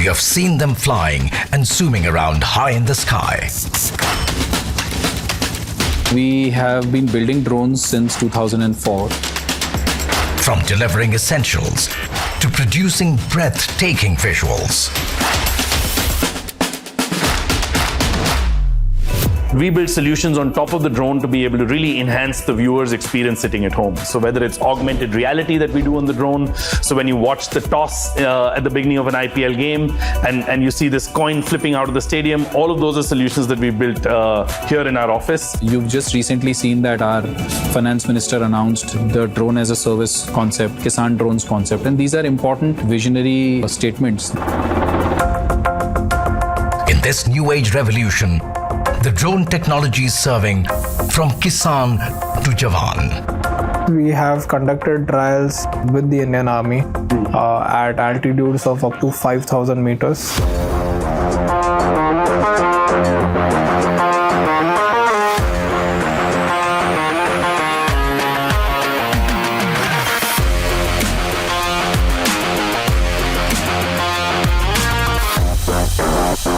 We have seen them flying and zooming around high in the sky. We have been building drones since 2004. From delivering essentials to producing breathtaking visuals. We build solutions on top of the drone to be able to really enhance the viewer's experience sitting at home. So whether it's augmented reality that we do on the drone, so when you watch the toss at the beginning of an IPL game and you see this coin flipping out of the stadium, all of those are solutions that we built here in our office. You've just recently seen that our finance minister announced the drone as a service concept, Kisan drones concept, and these are important visionary statements. In this new age revolution, the drone technology is serving from Kisan to Jawan. We have conducted trials with the Indian Army at altitudes of up to 5,000 meters.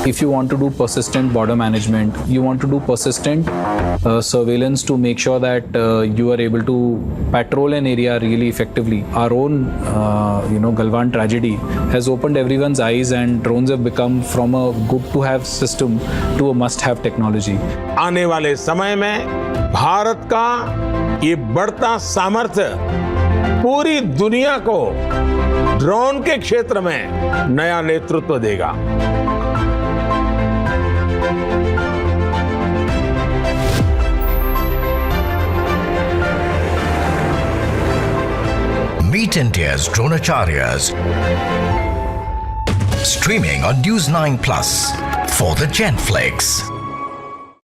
If you want to do persistent border management, you want to do persistent surveillance to make sure that you are able to patrol an area really effectively. Our own, Galwan tragedy has opened everyone's eyes, and drones have become from a good-to-have system to a must-have technology. आने वाले समय में भारत का ये बढ़ता सामर्थ्य पूरी दुनिया को ड्रोन के क्षेत्र में नया नेतृत्व देगा. Meet India's Dronacharyas. Streaming on News9 Plus for the Genflix.